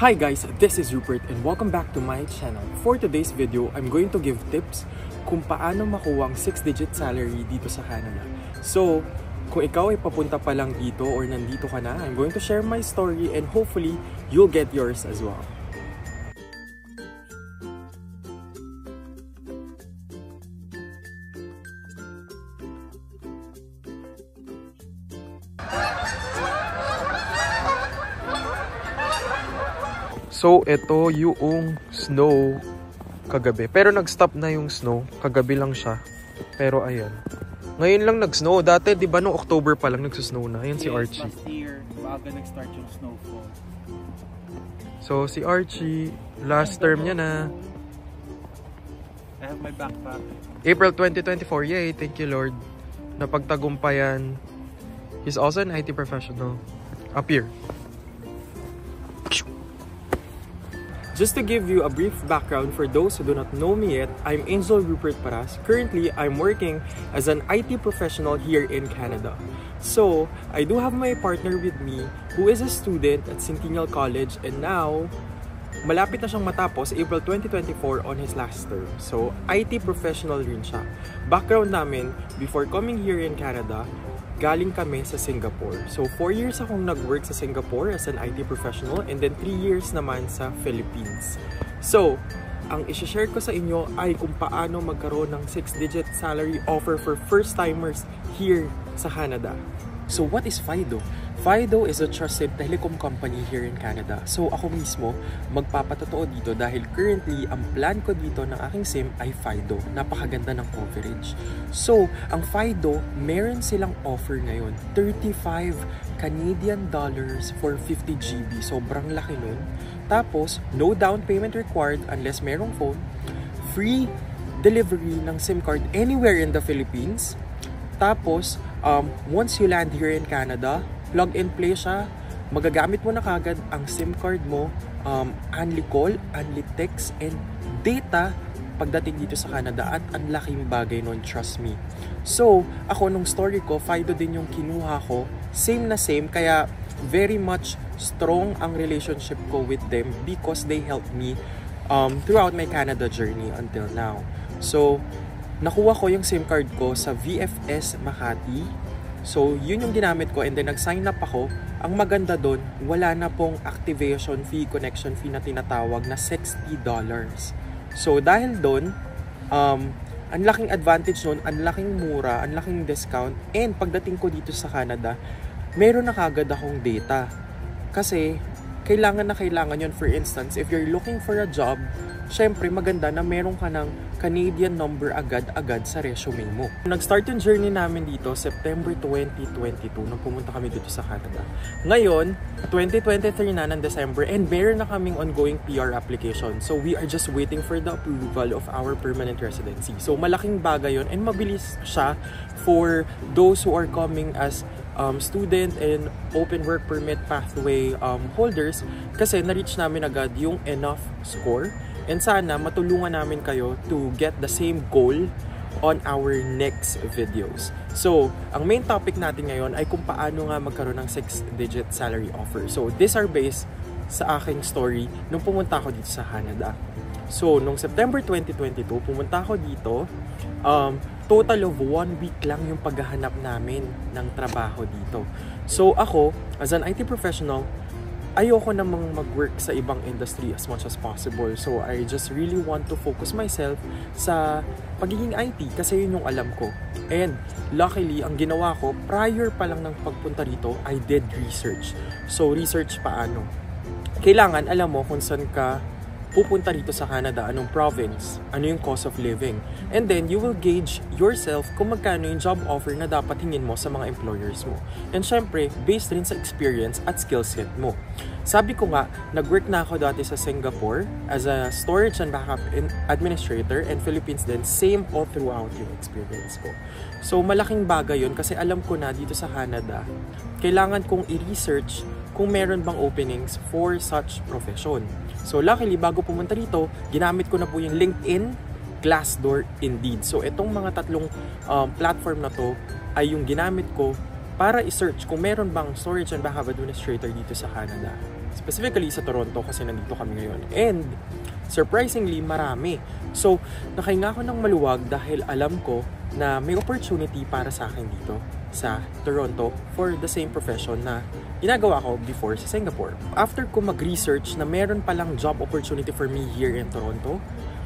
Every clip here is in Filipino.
Hi guys, this is Rupert and welcome back to my channel. For today's video, I'm going to give tips kung paano makuha ang 6-digit salary dito sa Canada. So, kung ikaw ay papunta pa lang dito or nandito ka na, I'm going to share my story and hopefully you'll get yours as well. So, ito yung snow kagabi. Pero nag-stop na yung snow. Kagabi lang siya. Pero ayan. Ngayon lang nag-snow. Dati, di ba, noong October pa lang nagsusnow na. Ayan si Archie. Last year, baga nag-start yung snowfall. So, si Archie, last term niya na. I have my backpack. April 2024. Yay, thank you Lord. Napagtagumpayan. He's also an IT professional. Up here. Just to give you a brief background for those who do not know me yet, I'm Angel Rupert Paras. Currently, I'm working as an IT professional here in Canada. So, I do have my partner with me who is a student at Centennial College and now, malapit na siyang matapos April 2024 on his last term. So, IT professional rin siya. Background namin, before coming here in Canada, galing kami sa Singapore. So, 4 years akong nag-work sa Singapore as an IT professional and then 3 years naman sa Philippines. So, ang isi-share ko sa inyo ay kung paano magkaroon ng 6-digit salary offer for first-timers here sa Canada. So, what is Fido? Fido is a trusted telecom company here in Canada. So, ako mismo magpapatotoo dito dahil currently, ang plan ko dito ng aking SIM ay Fido. Napakaganda ng coverage. So, ang Fido, meron silang offer ngayon. 35 Canadian dollars for 50 GB. Sobrang laki nun. Tapos, no down payment required unless merong phone. Free delivery ng SIM card anywhere in the Philippines. Tapos, once you land here in Canada, plug and play siya, magagamit mo na kagad ang SIM card mo, only call, only text, and data pagdating dito sa Canada at ang laking bagay nun, trust me. So, ako nung story ko, Fido din yung kinuha ko, same na same, kaya very much strong ang relationship ko with them because they helped me throughout my Canada journey until now. So, nakuha ko yung SIM card ko sa VFS Makati. So, yun yung ginamit ko and then nag-sign up ako. Ang maganda doon, wala na pong activation fee, connection fee na tinatawag na $60. So, dahil doon, ang laking advantage nun, ang laking mura, ang laking discount, and pagdating ko dito sa Canada, meron na kagad akong data. Kasi, kailangan yun. For instance, if you're looking for a job, syempre maganda na meron ka ng Canadian number agad-agad sa resume mo. Nag-start yung journey namin dito September 2022 nung pumunta kami dito sa Canada. Ngayon, 2023 na ng December and meron na kaming ongoing PR application. So we are just waiting for the approval of our permanent residency. So malaking bagay yun and mabilis siya for those who are coming as student and open work permit pathway holders kasi na-reach namin agad yung enough score. And sana matulungan namin kayo to get the same goal on our next videos. So, ang main topic natin ngayon ay kung paano nga magkaroon ng 6-digit salary offer. So, these are based sa aking story nung pumunta ako dito sa Canada. So, nung September 2022, pumunta ako dito. Total of 1 week lang yung paghahanap namin ng trabaho dito. So, ako, as an IT professional, ayoko namang mag-work sa ibang industry as much as possible. So, I just really want to focus myself sa pagiging IT kasi yun yung alam ko. And luckily, ang ginawa ko, prior pa lang ng pagpunta rito, I did research. So, research paano? Kailangan alam mo kung saan ka pupunta rito sa Canada, anong province, ano yung cost of living. And then, you will gauge yourself kung magkano yung job offer na dapat hingin mo sa mga employers mo. And syempre, based rin sa experience at skill set mo. Sabi ko nga, nag-work na ako dati sa Singapore as a storage and backup administrator and Philippines din, same all throughout yung experience ko. So, malaking bagay yun kasi alam ko na dito sa Canada, kailangan kong i-research kung meron bang openings for such profession. So luckily, bago pumunta rito, ginamit ko na po yung LinkedIn, Glassdoor, Indeed. So itong mga tatlong platform na to ay yung ginamit ko para i-search kung meron bang storage and backup administrator dito sa Canada. Specifically sa Toronto kasi nandito kami ngayon. And surprisingly, marami. So, nakahinga ako ng maluwag dahil alam ko na may opportunity para sa akin dito sa Toronto for the same profession na ginagawa ko before sa Singapore. After ko mag-research na meron palang job opportunity for me here in Toronto,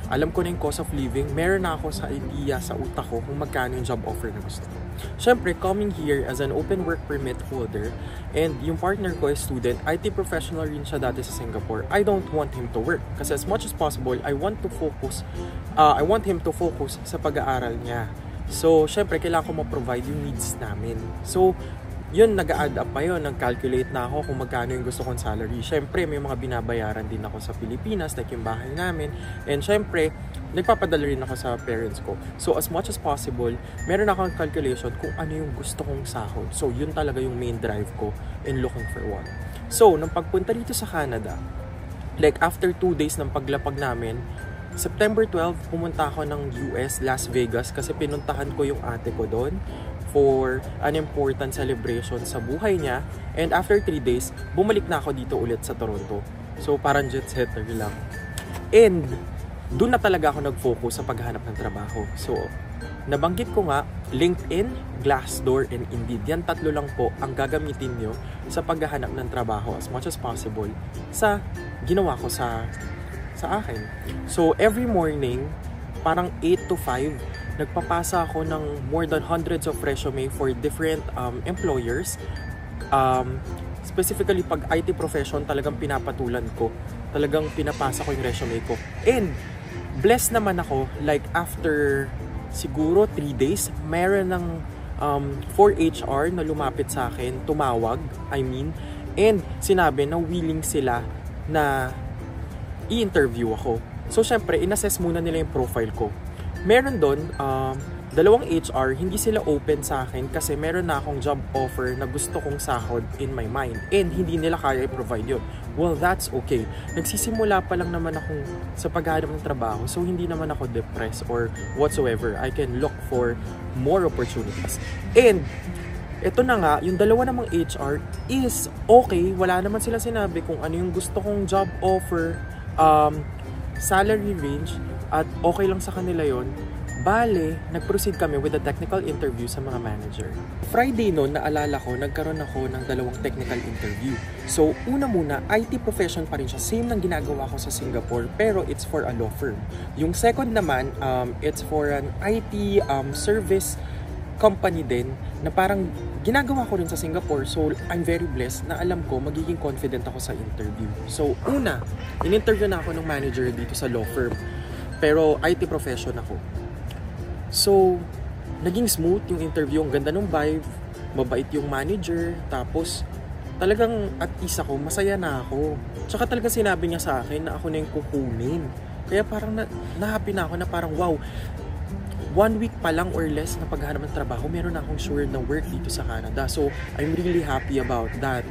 alam ko na yung cost of living, meron na ako sa idea sa utak ko kung magkano yung job offer na gusto ko. Siyempre, coming here as an open work permit holder, and yung partner ko is student, IT professional rin siya dati sa Singapore, I don't want him to work. Kasi as much as possible, I want him to focus sa pag-aaral niya. So, syempre, kailangan ko ma-provide yung needs namin. So, yun, nag-add up pa yun. Nag-calculate na ako kung magkano yung gusto kong salary. Syempre, may mga binabayaran din ako sa Pilipinas, like yung bahay namin. And syempre, nagpapadala rin ako sa parents ko. So, as much as possible, meron akong calculation kung ano yung gusto kong sahod. So, yun talaga yung main drive ko in looking for one. So, nung pagpunta dito sa Canada, like after 2 days ng paglapag namin, September 12, pumunta ako ng US, Las Vegas, kasi pinuntahan ko yung ate ko doon for an important celebration sa buhay niya. And after 3 days, bumalik na ako dito ulit sa Toronto. So, parang jet setter lang. And, doon na talaga ako nag-focus sa paghahanap ng trabaho. So, nabanggit ko nga, LinkedIn, Glassdoor, and Indeed. Yan 3 lang po ang gagamitin nyo sa paghahanap ng trabaho as much as possible sa ginawa ko sa akin. So, every morning, parang 8 to 5, nagpapasa ako ng more than hundreds of resume for different employers. Specifically, pag IT profession, talagang pinapatulan ko. Talagang pinapasa ko yung resume ko. And, blessed naman ako, like after siguro 3 days, meron ng for HR na lumapit sa akin, tumawag, and sinabi na willing sila na i-interview ako. So, syempre, in-assess muna nila yung profile ko. Meron doon, 2 HR, hindi sila open sa akin kasi meron na akong job offer na gusto kong sahod in my mind. And hindi nila kaya i-provide yun. Well, that's okay. Nagsisimula pa lang naman akong sa paghahanap ng trabaho. So, hindi naman ako depressed or whatsoever. I can look for more opportunities. And, ito na nga, yung 2 namang HR is okay. Wala naman sila sinabi kung ano yung gusto kong job offer, salary range, at okay lang sa kanila yon. Bale, nag-proceed kami with a technical interview sa mga manager. Friday noon, naalala ko, nagkaroon ako ng 2 technical interview. So, una muna, IT profession pa rin siya. Same ng ginagawa ko sa Singapore, pero it's for a law firm. Yung second naman, it's for an IT service company din na parang ginagawa ko rin sa Singapore. So, I'm very blessed na alam ko magiging confident ako sa interview. So, una, in-interview na ako ng manager dito sa law firm. Pero IT profession ako. So, naging smooth yung interview. Ang ganda ng vibe. Mabait yung manager. Tapos, talagang at least ako, masaya na ako. Tsaka talagang sinabi niya sa akin na ako na yung kukunin. Kaya parang na-happy na ako na parang wow, 1 week pa lang or less na paghahanap ng trabaho, meron na akong sure na work dito sa Canada. So, I'm really happy about that.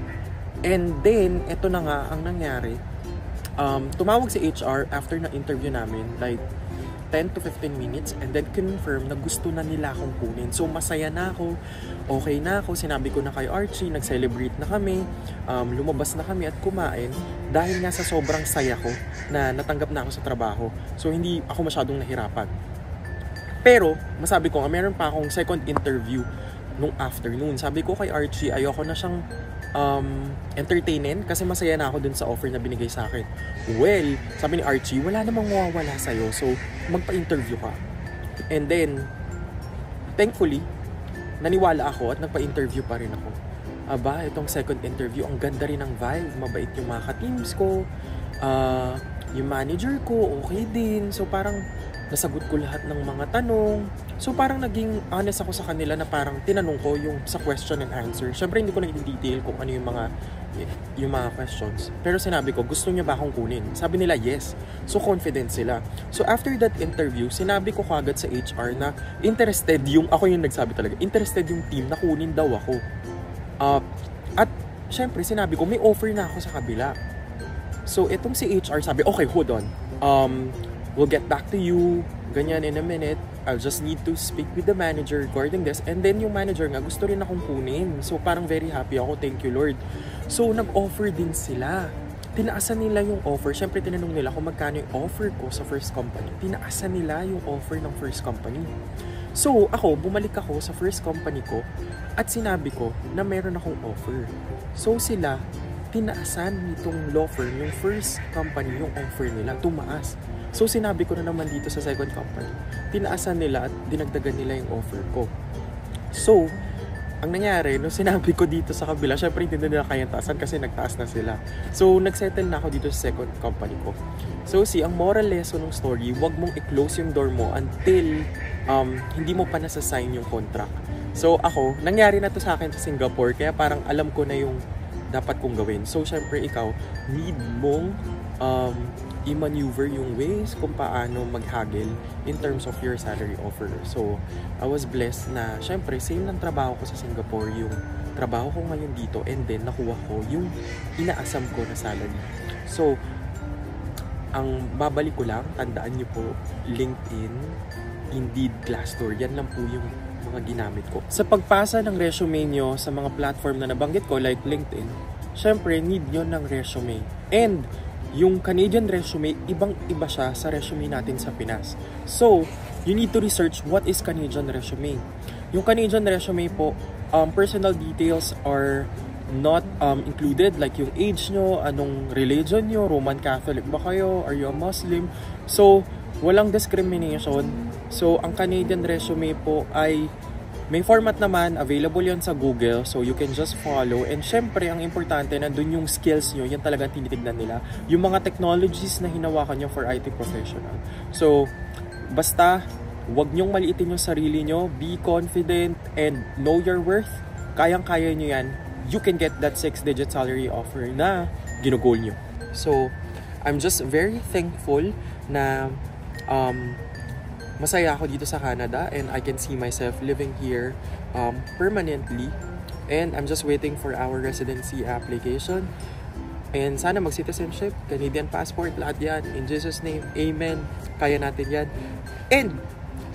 And then, eto na nga ang nangyari. Tumawag si HR after na interview namin, like 10 to 15 minutes, and then confirm na gusto na nila akong kunin. So, masaya na ako, okay na ako, sinabi ko na kay Archie, nag-celebrate na kami, lumabas na kami at kumain, dahil nga sa sobrang saya ko na natanggap na ako sa trabaho. So, hindi ako masyadong nahirapan. Pero, masabi ko nga, meron pa akong second interview nung afternoon. Sabi ko kay Archie, ayoko na siyang entertainin kasi masaya na ako dun sa offer na binigay sa akin. Well, sabi ni Archie, wala namang mawawala sa'yo, so magpa-interview ka. And then, thankfully, naniwala ako at nagpa-interview pa rin ako. Aba, itong second interview, ang ganda rin ng vibe, mabait yung mga ka-teams ko, yung manager ko, okay din. So parang nasagot ko lahat ng mga tanong. So parang naging honest ako sa kanila na parang tinanong ko yung sa question and answer. Syempre hindi ko na i-detail kung ano yung mga questions. Pero sinabi ko, gusto niya ba akong kunin? Sabi nila, yes. So confident sila. So after that interview, sinabi ko kagad sa HR na interested ako yung nagsabi talaga, interested yung team na kunin daw ako. At syempre sinabi ko, may offer na ako sa kabila. So itong si HR sabi, okay, hold on. We'll get back to you, ganyan, in a minute. I'll just need to speak with the manager regarding this. And then yung manager nga, gusto rin akong kunin. So parang very happy ako, thank you Lord. So nag-offer din sila. tinaasan nila yung offer. Siyempre, tinanong nila kung magkano yung offer ko sa first company. Tinaasan nila yung offer ng first company. So, bumalik ako sa first company ko at sinabi ko na meron akong offer. So, sila, tinaasan nitong law firm, yung first company, yung offer nila, tumaas. So, sinabi ko na naman dito sa second company, tinaasan nila at dinagdagan nila yung offer ko. So, ang nangyari, nung sinabi ko dito sa kabila, syempre hindi nila kayang taasan kasi nagtaas na sila. So, nagsettle na ako dito sa second company ko. So, ang moral lesson ng story, wag mong i-close yung door mo until hindi mo pa nasa-sign yung contract. So, nangyari na to sa akin sa Singapore, kaya parang alam ko na yung dapat kong gawin. So, syempre ikaw, need mong i-maneuver yung ways kung paano maghagil in terms of your salary offer. So, I was blessed na, syempre, same ng trabaho ko sa Singapore, yung trabaho ko ngayon dito, and then nakuha ko yung inaasam ko na salary. So, ang babalik ko lang, tandaan nyo po, LinkedIn, Indeed, Glassdoor, yan lang po yung mga ginamit ko. Sa pagpasa ng resume nyo sa mga platform na nabanggit ko, like LinkedIn, syempre, need nyo ng resume. And, yung Canadian resume, ibang-iba siya sa resume natin sa Pinas. So, you need to research what is Canadian resume. Yung Canadian resume po, personal details are not included, like yung age nyo, anong religion nyo, Roman Catholic ba kayo, are you a Muslim? So, walang discrimination. So, ang Canadian resume po ay may format naman, available yan sa Google, so you can just follow. And syempre, ang importante, nandun yung skills nyo, yan talagang tinitignan nila. Yung mga technologies na hinawakan nyo for IT professional. So, basta, wag nyong maliitin yung sarili nyo, be confident, and know your worth. Kayang-kaya nyo yan, you can get that 6-digit salary offer na ginugol nyo. So, I'm just very thankful na masaya ako dito sa Canada and I can see myself living here permanently, and I'm just waiting for our residency application, and sana mag-citizenship, Canadian passport, lahat yan. In Jesus' name, amen. Kaya natin yan. And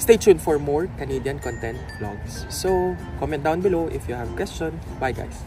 stay tuned for more Canadian content vlogs. So, comment down below if you have question. Bye guys!